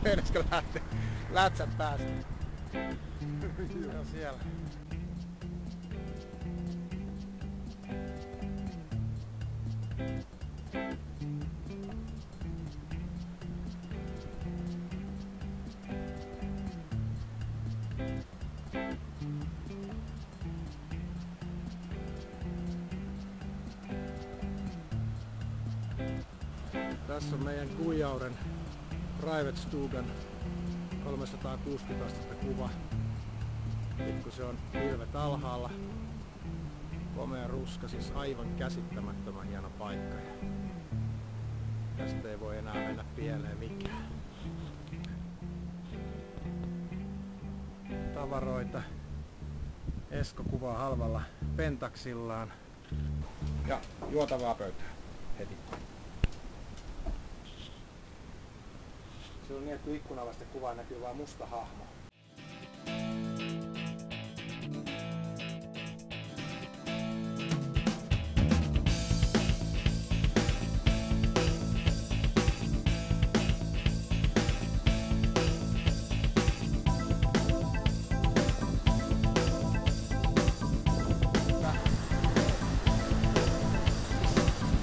Meinaskö lähteä lätsät päästä? Se on siellä. Tässä on meidän Kuijauden Private Stugan 360 astetta kuva. Nyt kun se on pilvet alhaalla, komea ruska, siis aivan käsittämättömän hieno paikka. Tästä ei voi enää mennä pieleen mikään. Tavaroita. Esko kuvaa halvalla pentaksillaan. Ja juotavaa pöytää heti. Se on niin, että kun ikkunalasta kuvaa näkyy vain musta hahmo.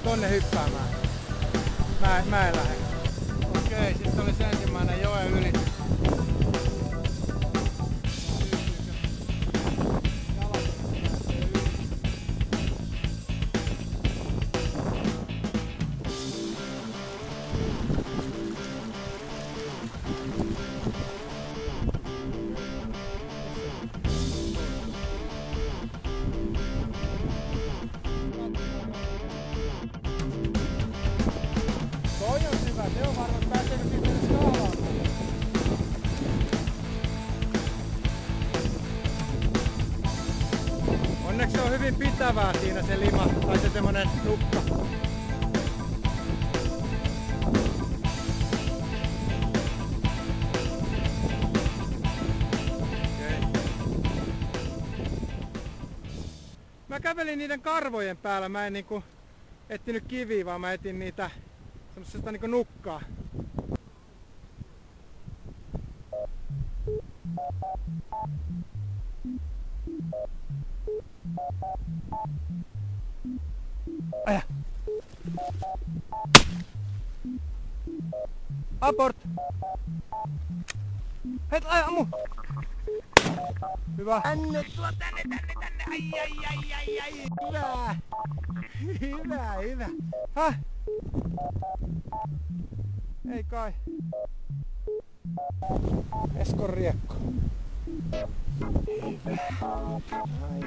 Tonne hyppäämään. Mä en lähde. Okei, sitten oli se ensimmäinen joen ylitys. Toi on hyvä, se on varmaan pääseekö sitten skaalaan. Onneksi se on hyvin pitävää siinä se lima, tai se semmonen nukka. Mä kävelin niiden karvojen päällä, mä en niinku etsinyt kiviä, vaan mä etin niitä semmoisesta niinku nukkaa. Aja! Abort! Heit, aja, ammu! Hyvä! Tänne, tänne! Ai! Hyvä! Häh? Ei kai. Eskon riekko. Hyvä. Ai.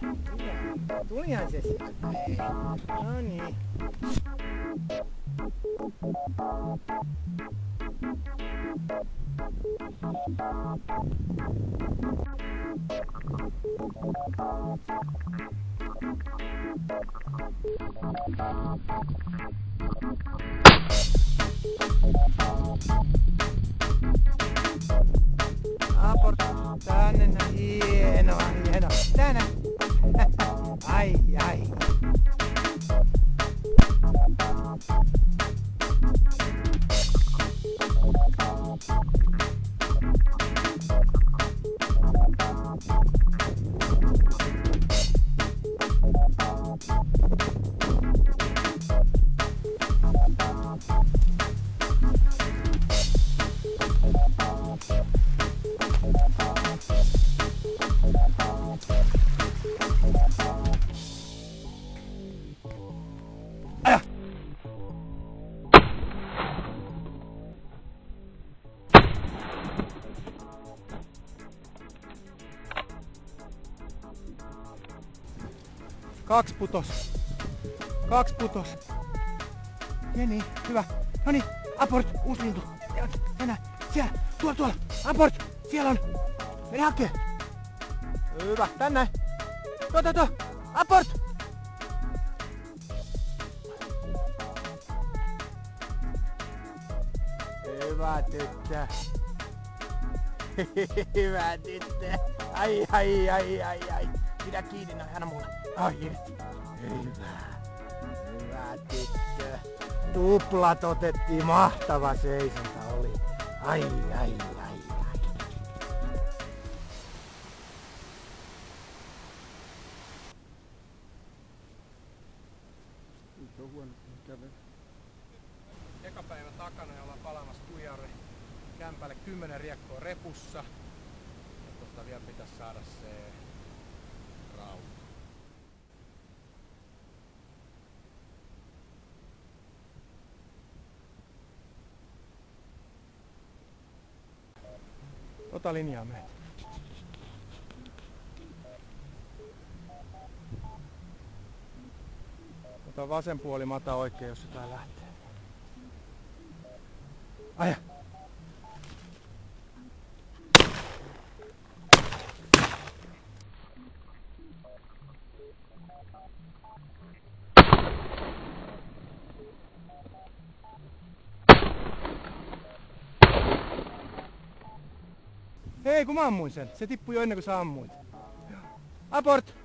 Hyvä. Tulihan se sieltä. No niin. Aport, tänne näin, hienoa. Tänne. Ai. Kaksi putos. Niin, hyvä. Noniin, aport, uusi lintu. Mennään, siellä, tuolla, aport, siellä on. Mene hakee. Hyvä, tänne. Tuo, aport. Hyvä tyttö. Hyvä tyttö. Ai. Pidä kiinni, noin, anna mulle. Ai irti. Hyvä tyttö. Tuplat otettiin, mahtava seisonta oli. Ai. Nyt on huono kävellä. Eka päivä takana ja ollaan palaamassa Kuijaure kämpälle 10 riekkoa repussa. Ja vielä pitäisi saada se rauta. Ota linjaa meitä. Ota vasen puoli, mata oikein, jos jotain lähtee. Aja! Hei, kun mä ammuin sen. Se tippui jo ennen kuin sä ammuit. Aport!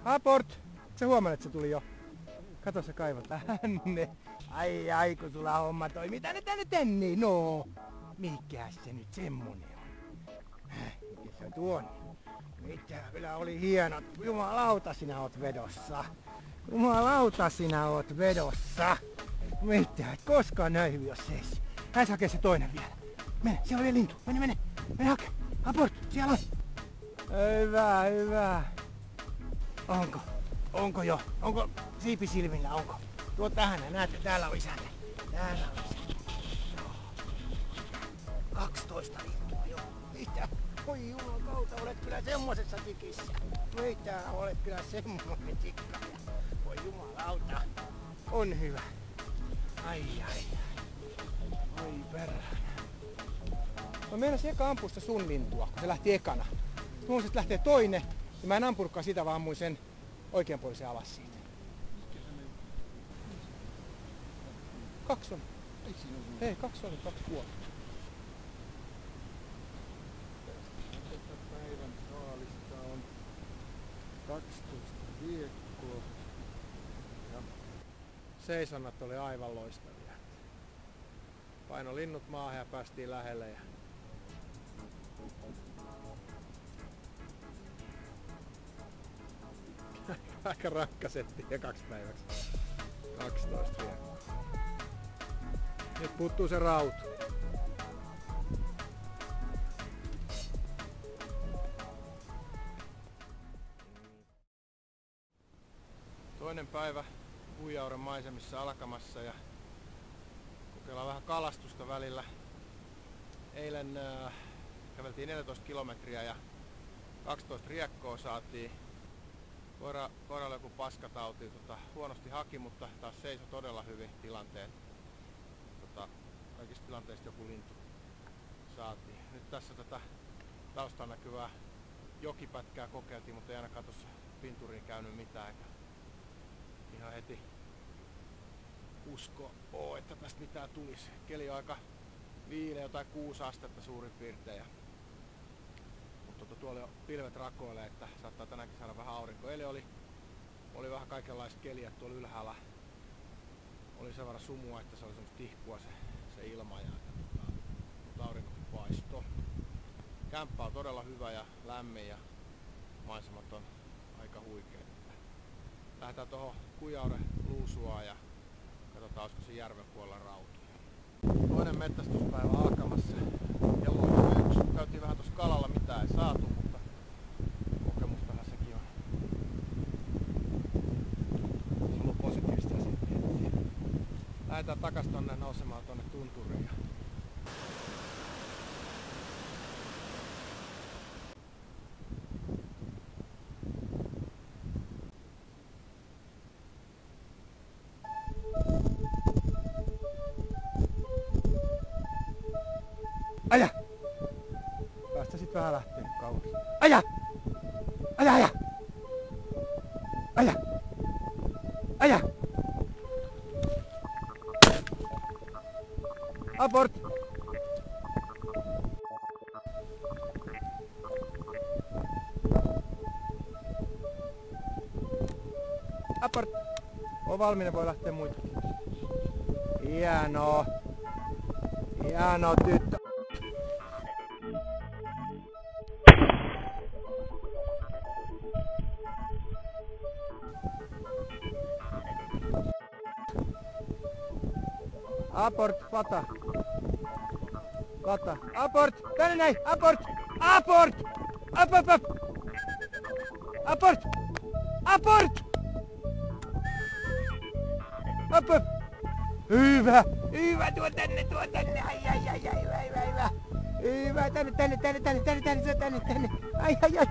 Aport! Sä huomaat, että se tuli jo. Kato, sä kaivat tänne. Ai, kun sulla homma toimii. Tänne, tänne. No. Mikäs se nyt semmonen on? Mikä se on tuon? Mitä, kyllä oli hienot. Jumalauta, sinä oot vedossa. Jumalauta, sinä oot vedossa. Mitä, et koskaan näin hyvin jos seis. Hän hakee se toinen vielä. Mene, siellä on vielä lintu. Mene hake. Aport, siellä on. Hyvä. Onko jo? Onko siipi silmillä? Onko? Tuo tähän ja näette, täällä on isäntä. 12 lintua jo. Mitä? Oi jumalauta, olet kyllä semmosessa tikissä. Mitä, olet kyllä semmonen tikka. Voi jumalauta. On hyvä. Ai. Oi perhana. Mä meinasin eka ampua sitä sun lintua, kun se lähti ekana. Mun sit lähtee toinen, ja mä en ampurkaan sitä, vaan ammuin sen oikeanpuolisen alas siitä. 2 on. Hei, 2 oli 2 puolta. Päivän saalista on 12 riekkoa. Ja Seisonnat oli aivan loistavia. Paino linnut maahan ja päästiin lähelle. Ja aika rankka setti ekaksi päiväksi. 12 riekkoa. Nyt puuttuu se rautu. Toinen päivä Kuijauren maisemissa alkamassa ja kokeillaan vähän kalastusta välillä. Eilen käveltiin 14 kilometriä ja 12 riekkoa saatiin. Koiralla joku paskatauti, huonosti haki, mutta taas seisoi todella hyvin tilanteet. Kaikista tilanteista joku lintu saatiin. Nyt tässä taustaan näkyvää jokipätkää kokeiltiin, mutta ei ainakaan tuossa pinturiin käynyt mitään. Eikä ihan heti usko oo, että tästä mitään tulisi. Keli on aika viileä, jotain 6 astetta suurin piirtein. Mutta tuolla jo pilvet rakoilee, että saattaa tänäänkin saada vähän aurinko. Eilen oli vähän kaikenlaista keliä tuolla ylhäällä. Oli sen verran sumua, että se oli semmoista tihkua se ilma ja aurinko paisto. Kämppä on todella hyvä ja lämmin ja maisemat on aika huikeet. Lähdetään tuohon Kuijauren luusuaan ja katsotaan, olisiko se järven puolella rautuja. Toinen metsästyspäivä alkamassa. Kello on 1. Käytiin vähän tuossa kalalla, mitään ei saatu, mutta kokemustahan sekin on. Se on ollut positiivista sitten. Lähdetään takas tonne nousemaan tonne tunturiin. Aja! Päästä sit vähän lähtee kauas. Aja! Aja! Aport! Aport! On valmiina, voi lähteä muitakin. Hienoa! Hieno tyttö. Aport, pata. Pata. Aport! Tänne näin! Aport! Aport! Up! Aport! Aport! Up! Hyvä! Hyvä! Tuo tänne! Ai! Hyvä! Tänne! Ai! Tänne!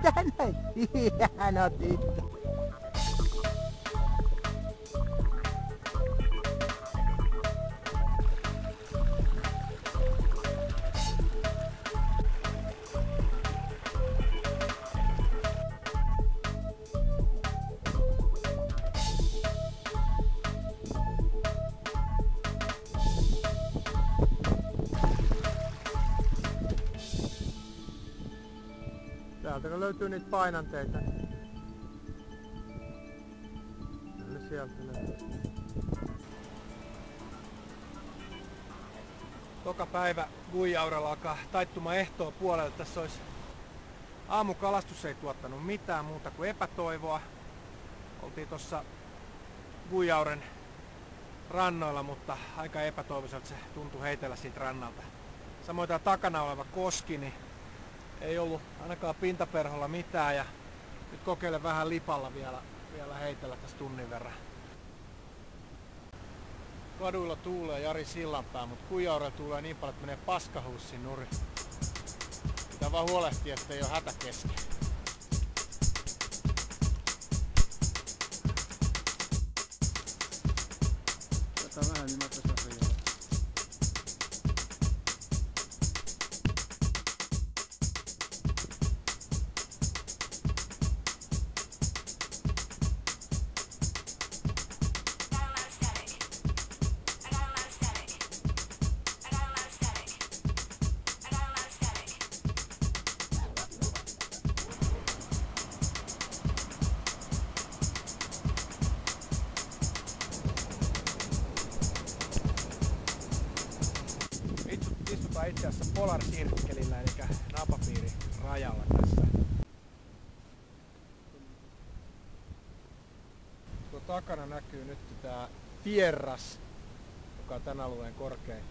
Hieno tyttö! Täältä löytyy niitä painanteita. Kyllä sieltä löytyy. Toka päivä Guijauralla alkaa taittumaan ehtoo puolelle. Tässä olisi aamukalastus ei tuottanut mitään muuta kuin epätoivoa. Oltiin tuossa Guijauren rannoilla, mutta aika epätoivoiselta se tuntui heitellä siitä rannalta. Samoin tää takana oleva koski, niin ei ollut ainakaan pintaperholla mitään ja nyt kokeilen vähän lipalla vielä heitellä tässä tunnin verran. Kaduilla tuulee Jari Sillanpää, mutta Guijaurella tuulee niin paljon, että menee paskahuussin nurin. Pitää vaan huolehtia, ettei ole hätä kesken. Tätä vähän niin mä pesäsen jalat. Istutaan itse asiassa Polar-sirkkelillä eli napapiirin rajalla tässä. Tuo takana näkyy nyt tää Tierras, joka on tän alueen korkein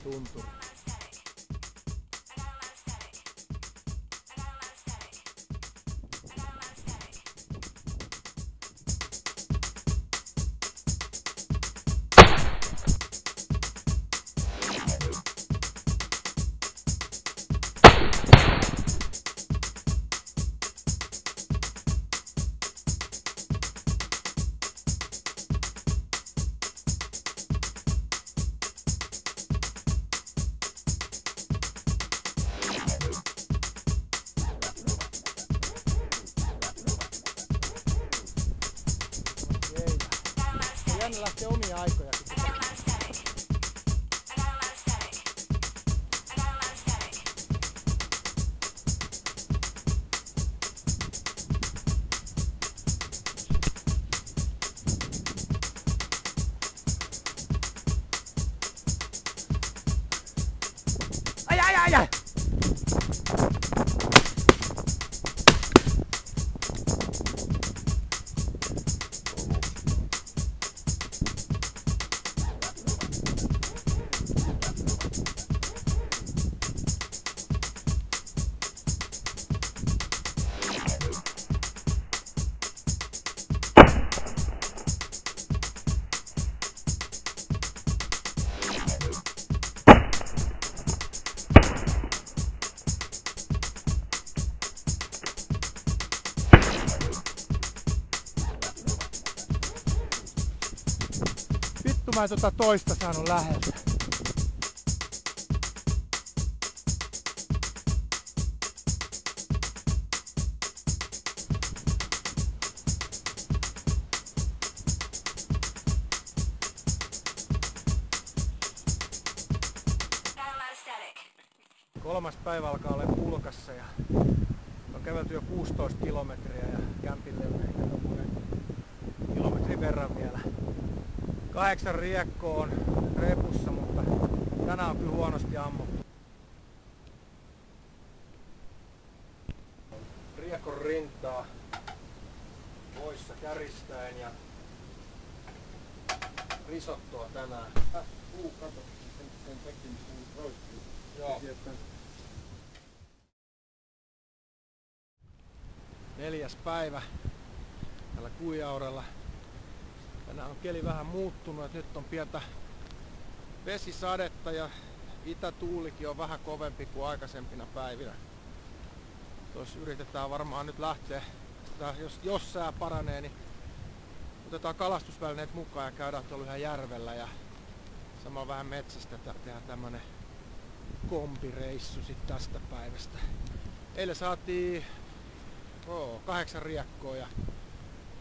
tunturi. Jännä lähtee omia aikoja. Ai! Vittu mä en tota toista saanut läheltä. Kolmas päivä alkaa olla pulkassa ja on kävelty jo 16 kilometriä ja kämpille on ehkä tommonen kilometrin verran vielä. 8 riekkoa on repussa, mutta tänään on kyllä huonosti ammuttu. Riekon rintaa voissa käristäen ja risottoa tänään. Puu, kato. Sen tekin puu roiskuu. Joo. 4. päivä tällä Kuijaurella. Tänään on keli vähän muuttunut, että nyt on pientä vesisadetta ja itätuulikin on vähän kovempi kuin aikaisempina päivinä. Tuossa yritetään varmaan nyt lähteä, jos sää paranee, niin otetaan kalastusvälineet mukaan ja käydään tuolla yhä järvellä ja samalla vähän metsästä tehdään tämmönen kombireissu sit tästä päivästä. Eilen saatiin 8 riekkoa ja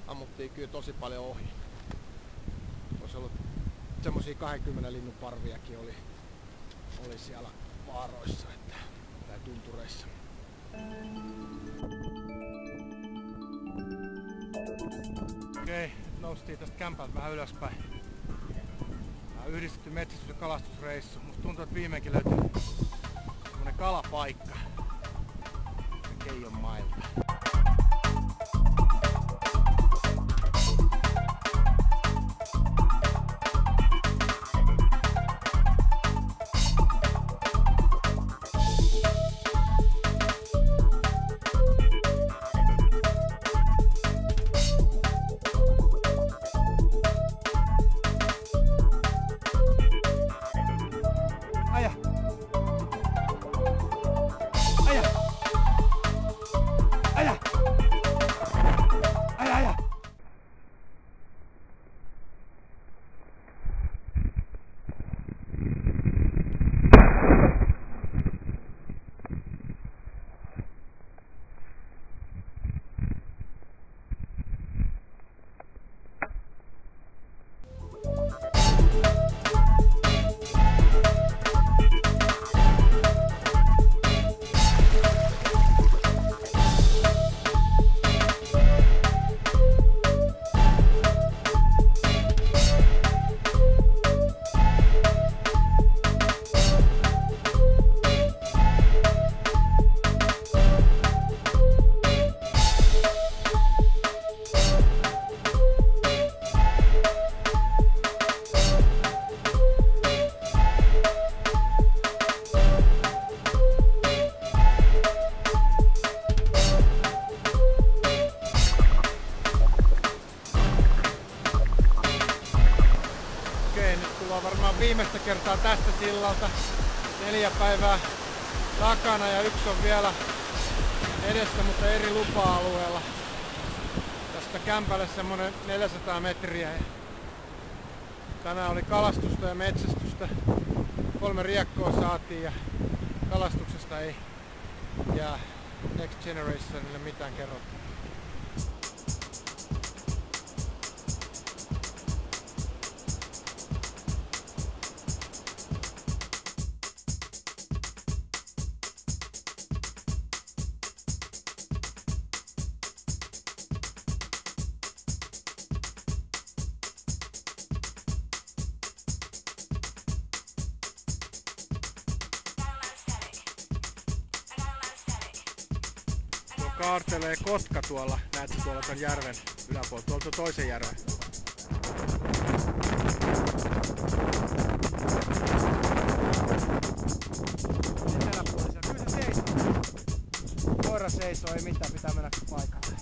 ammuttiin kyllä tosi paljon ohi. Olisi ollut semmosia 20 linnun parviakin oli siellä vaaroissa tai tuntureissa. Okei, noustiin tästä kämpältä vähän ylöspäin. Yhdistetty metsästys- ja kalastusreissu. Musta tuntuu, että viimeinkin löytyi semmonen kalapaikka. Keijon mailta. Varmaan viimeistä kertaa tästä sillalta. 4 päivää takana ja 1 on vielä edessä, mutta eri lupa-alueella. Tästä kämpälle semmonen 400 metriä. Tänään oli kalastusta ja metsästystä. 3 riekkoa saatiin ja kalastuksesta ei jää Next Generationille mitään kerrottu. Kaartelee kotka tuolla, näette tuolla ton järven yläpuolella, tuolta toisen järven. Eteläpuolisella, kyllä se seisoo. Koira seisoo, ei mitään, pitää mennä paikalle.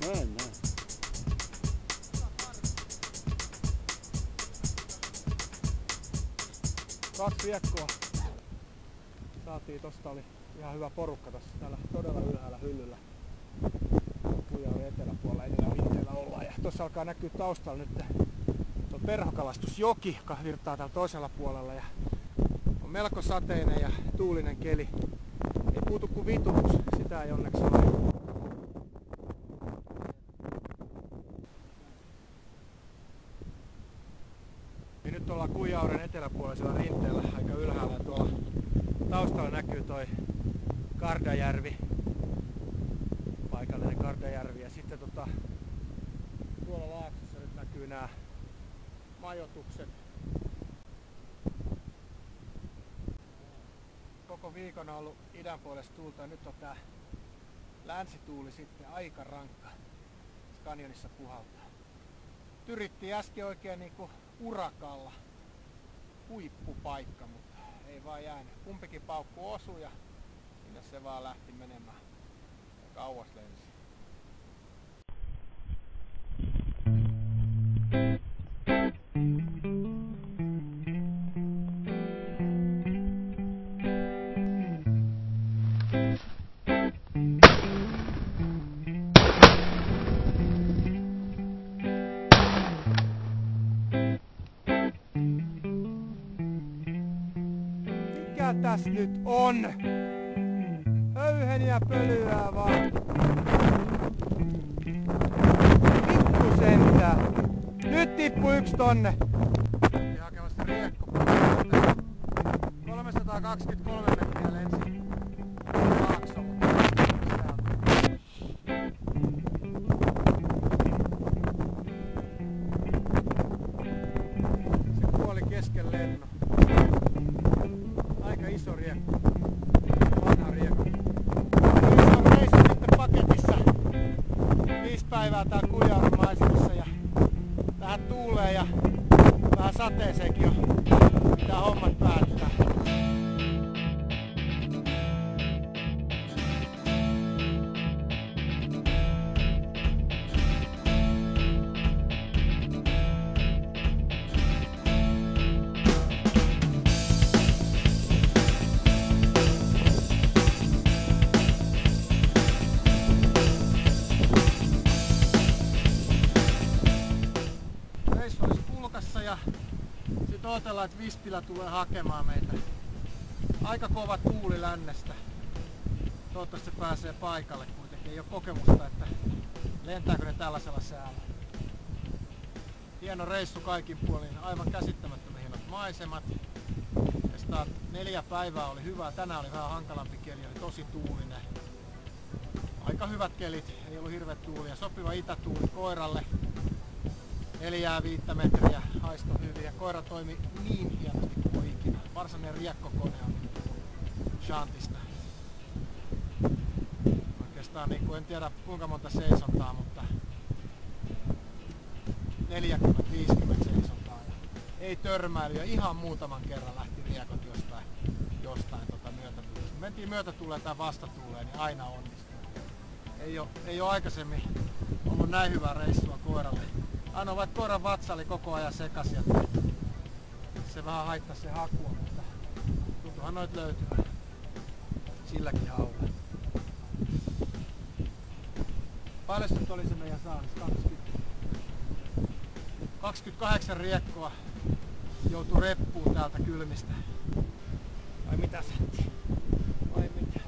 Näin. 2 riekkoa saatiin, tosta oli ihan hyvä porukka tässä täällä todella ylhäällä hyllyllä. Kujauri eteläpuolella edellä rinteellä ollaan ja tossa alkaa näkyä taustalla nyt tuo Perhokalastusjoki, joka virtaa täällä toisella puolella ja on melko sateinen ja tuulinen keli. Ei puutu kuin vitutus, sitä ei onneksi ole. Ja nyt ollaan Kujauren eteläpuolisella rinteellä aika ylhäällä ja tuolla taustalla näkyy toi Kardajärvi, paikallinen Kardajärvi ja sitten tuolla laaksossa nyt näkyy nämä majoitukset. Koko viikon on ollut idän puolesta tuulta ja nyt on tää länsituuli sitten aika rankka kanjonissa puhaltaa. Tyrittiin äsken oikein niinku urakalla, huippupaikka, mutta ei vaan jäänyt. Kumpikin paukku osui ja sinne se vaan lähti menemään ja kauas lensi. Mikä täs nyt on? Höyheniä pölyää vaan. Vittu sentään. Nyt tippu 1 tonne. Ja hakemassa riekko. 323 metriä lensi. Laakso, se kuoli kesken lennon. Aika iso riekko. Vanha riekko. Nyt on reissu sitten paketissa. 5 päivää täällä Kujauren maisemissa ja tähän tuuleen ja vähän sateeseenkin jo pitää hommat päättää. Ja sitten odotellaan, että Vispilä tulee hakemaan meitä. Aika kova tuuli lännestä. Toivottavasti se pääsee paikalle kuitenkin. Ei ole kokemusta, että lentääkö ne tällaisella säällä. Hieno reissu kaikin puolin. Aivan käsittämättömän hienot maisemat. Ja sitä 4 päivää oli hyvää. Tänään oli vähän hankalampi keli, oli tosi tuulinen. Aika hyvät kelit, ei ollut hirveät tuulia. Sopiva itätuuli koiralle. 4-5 metriä, haisto hyvin ja koira toimi niin hienosti kuin ikinä. Varsinainen riekkokone on Shantista. Oikeastaan niin en tiedä kuinka monta seisontaa, mutta 40-50 seisontaa. Ei törmäilyä, ihan muutaman kerran lähti riekot jostain myötätuulesta. Mentiin myötätuuleen tai vastatuuleen, niin aina onnistui. Ei ole aikaisemmin ollut näin hyvää reissua koiralle. Ainoa vaikka koiran vatsa oli koko ajan sekaisin, että se vähän haittasi se hakua, mutta tuntuuhan noit löytyvän silläkin haulla. Paljon nyt oli se meidän saalis? 28 riekkoa joutui reppuun täältä kylmistä. Vai mitä se? Vai mitä?